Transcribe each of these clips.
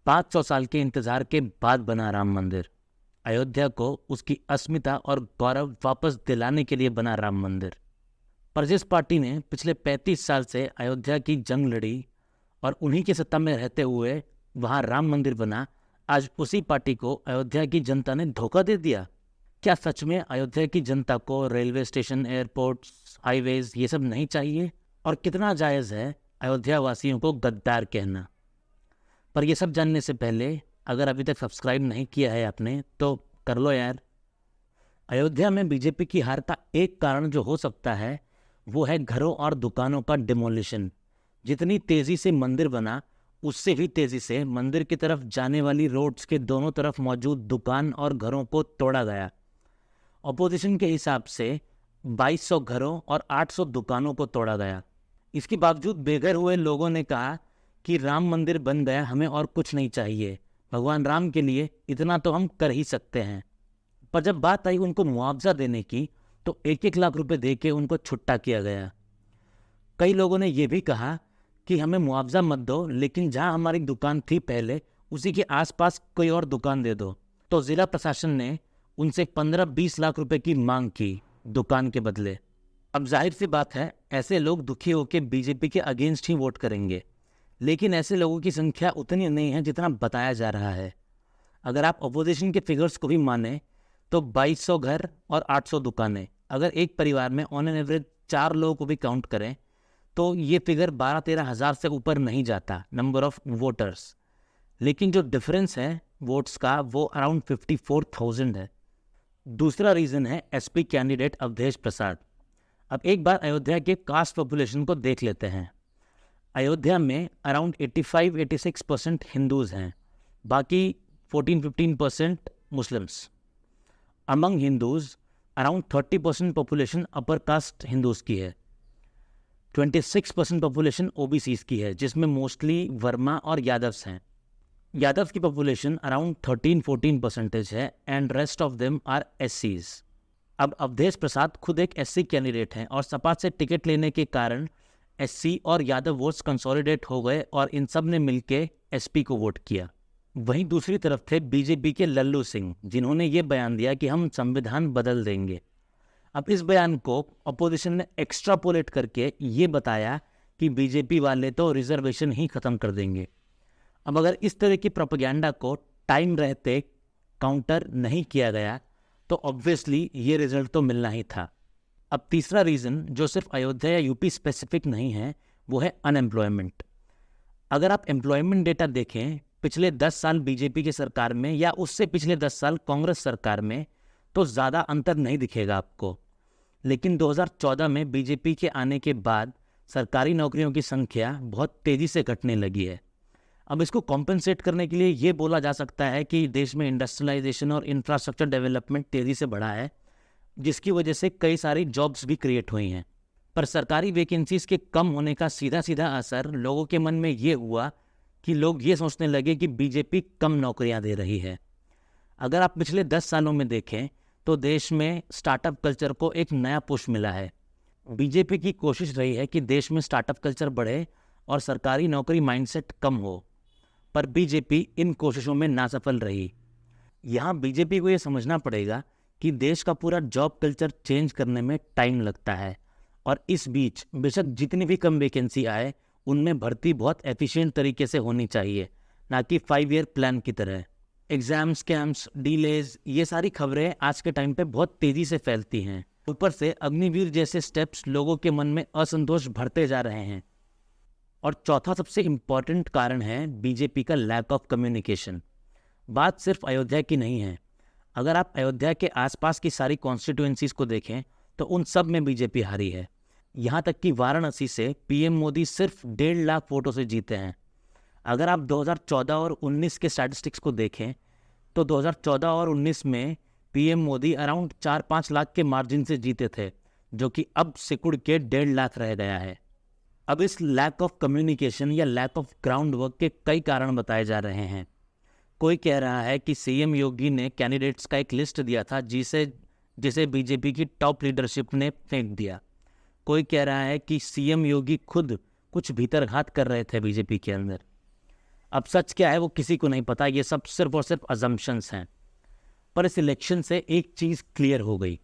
500 साल के इंतजार के बाद बना राम मंदिर। अयोध्या को उसकी अस्मिता और गौरव वापस दिलाने के लिए बना राम मंदिर। पर जिस पार्टी ने पिछले 35 साल से अयोध्या की जंग लड़ी और उन्हीं की सत्ता में रहते हुए वहां राम मंदिर बना, आज उसी पार्टी को अयोध्या की जनता ने धोखा दे दिया। क्या सच में अयोध्या की जनता को रेलवे स्टेशन, एयरपोर्ट्स, हाईवेज ये सब नहीं चाहिए? और कितना जायज़ है अयोध्या वासियों को गद्दार कहना? पर ये सब जानने से पहले अगर अभी तक सब्सक्राइब नहीं किया है आपने तो कर लो यार। अयोध्या में बीजेपी की हार का एक कारण जो हो सकता है वो है घरों और दुकानों का डिमोलिशन। जितनी तेजी से मंदिर बना उससे भी तेजी से मंदिर की तरफ जाने वाली रोड्स के दोनों तरफ मौजूद दुकान और घरों को तोड़ा गया। ऑपोजिशन के हिसाब से 2200 घरों और 800 दुकानों को तोड़ा गया। इसके बावजूद बेघर हुए लोगों ने कहा कि राम मंदिर बन गया, हमें और कुछ नहीं चाहिए, भगवान राम के लिए इतना तो हम कर ही सकते हैं। पर जब बात आई उनको मुआवजा देने की तो 1-1 लाख रुपए दे के उनको छुट्टा किया गया। कई लोगों ने यह भी कहा कि हमें मुआवजा मत दो, लेकिन जहां हमारी दुकान थी पहले उसी के आसपास कोई और दुकान दे दो। तो जिला प्रशासन ने उनसे 15-20 लाख रुपए की मांग की दुकान के बदले। अब जाहिर सी बात है ऐसे लोग दुखी होकर बीजेपी के अगेंस्ट ही वोट करेंगे, लेकिन ऐसे लोगों की संख्या उतनी नहीं है जितना बताया जा रहा है। अगर आप अपोजिशन के फिगर्स को भी माने तो 2200 घर और 800 दुकानें, अगर एक परिवार में ऑन एन एवरेज 4 लोगों को भी काउंट करें तो ये फिगर 12-13 हज़ार से ऊपर नहीं जाता नंबर ऑफ वोटर्स। लेकिन जो डिफरेंस है वोट्स का वो अराउंड 54,000 है। दूसरा रीज़न है एसपी कैंडिडेट अवधेश प्रसाद। अब एक बार अयोध्या के कास्ट पॉपुलेशन को देख लेते हैं। अयोध्या में अराउंड 85-86% हिंदूज़ हैं, बाकी 14-15% Muslims. Among Hindus around 30% population upper caste Hindus की है, 26% पॉपुलेशन ओबीसीज़ की है, जिसमें मोस्टली वर्मा और यादव्स हैं। यादव की पॉपुलेशन अराउंड 13-14% है and rest of them are एससीज। अब अवधेश प्रसाद खुद एक एससी कैंडिडेट हैं और सपा से टिकट लेने के कारण एससी और यादव वोट्स कंसोलिडेट हो गए और इन सब ने मिलके एसपी को वोट किया। वहीं दूसरी तरफ थे बीजेपी के लल्लू सिंह, जिन्होंने ये बयान दिया कि हम संविधान बदल देंगे। अब इस बयान को अपोजिशन ने एक्स्ट्रापोलेट करके ये बताया कि बीजेपी वाले तो रिजर्वेशन ही खत्म कर देंगे। अब अगर इस तरह की प्रोपेगेंडा को टाइम रहते काउंटर नहीं किया गया तो ऑब्वियसली ये रिजल्ट तो मिलना ही था। अब तीसरा रीज़न जो सिर्फ अयोध्या या यूपी स्पेसिफिक नहीं है वो है अनएम्प्लॉयमेंट। अगर आप एम्प्लॉयमेंट डेटा देखें पिछले 10 साल बीजेपी की सरकार में या उससे पिछले 10 साल कांग्रेस सरकार में तो ज़्यादा अंतर नहीं दिखेगा आपको। लेकिन 2014 में बीजेपी के आने के बाद सरकारी नौकरियों की संख्या बहुत तेज़ी से घटने लगी है। अब इसको कॉम्पेंसेट करने के लिए ये बोला जा सकता है कि देश में इंडस्ट्रियलाइजेशन और इंफ्रास्ट्रक्चर डेवलपमेंट तेज़ी से बढ़ा है, जिसकी वजह से कई सारी जॉब्स भी क्रिएट हुई हैं। पर सरकारी वैकेंसीज़ के कम होने का सीधा सीधा असर लोगों के मन में ये हुआ कि लोग ये सोचने लगे कि बीजेपी कम नौकरियां दे रही है। अगर आप पिछले 10 सालों में देखें तो देश में स्टार्टअप कल्चर को एक नया पुश मिला है। बीजेपी की कोशिश रही है कि देश में स्टार्टअप कल्चर बढ़े और सरकारी नौकरी माइंडसेट कम हो, पर बीजेपी इन कोशिशों में नासफल रही। यहाँ बीजेपी को ये समझना पड़ेगा कि देश का पूरा जॉब कल्चर चेंज करने में टाइम लगता है और इस बीच बेशक जितनी भी कम वैकेंसी आए उनमें भर्ती बहुत एफिशिएंट तरीके से होनी चाहिए, ना कि 5 ईयर प्लान की तरह। एग्जाम स्कैम्स, डिलेज, ये सारी खबरें आज के टाइम पे बहुत तेज़ी से फैलती हैं। ऊपर से अग्निवीर जैसे स्टेप्स लोगों के मन में असंतोष भरते जा रहे हैं। और चौथा सबसे इम्पॉर्टेंट कारण है बीजेपी का लैक ऑफ कम्युनिकेशन। बात सिर्फ अयोध्या की नहीं है। अगर आप अयोध्या के आसपास की सारी कॉन्स्टिट्यूएंसीज़ को देखें तो उन सब में बीजेपी हारी है। यहाँ तक कि वाराणसी से पीएम मोदी सिर्फ 1.5 लाख वोटों से जीते हैं। अगर आप 2014 और 19 के स्टैटिस्टिक्स को देखें तो 2014 और 19 में पीएम मोदी अराउंड 4-5 लाख के मार्जिन से जीते थे, जो कि अब सिकुड़ के 1.5 लाख रह गया है। अब इस लैक ऑफ कम्युनिकेशन या लैक ऑफ ग्राउंड वर्क के कई कारण बताए जा रहे हैं। कोई कह रहा है कि सीएम योगी ने कैंडिडेट्स का एक लिस्ट दिया था जिसे बीजेपी की टॉप लीडरशिप ने फेंक दिया। कोई कह रहा है कि सीएम योगी खुद कुछ भीतरघात कर रहे थे बीजेपी के अंदर। अब सच क्या है वो किसी को नहीं पता, ये सब सिर्फ और सिर्फ अजम्पशंस हैं। पर इस इलेक्शन से एक चीज़ क्लियर हो गई,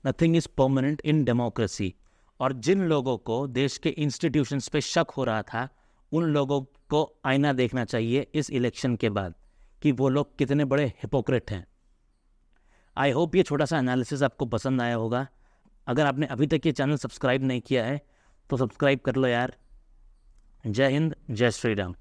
nothing is permanent in democracy. और जिन लोगों को देश के इंस्टीट्यूशंस पे शक हो रहा था, उन लोगों को आईना देखना चाहिए इस इलेक्शन के बाद कि वो लोग कितने बड़े हिपोक्रेट हैं। आई होप ये छोटा सा एनालिसिस आपको पसंद आया होगा। अगर आपने अभी तक ये चैनल सब्सक्राइब नहीं किया है तो सब्सक्राइब कर लो यार। जय हिंद, जय श्री राम।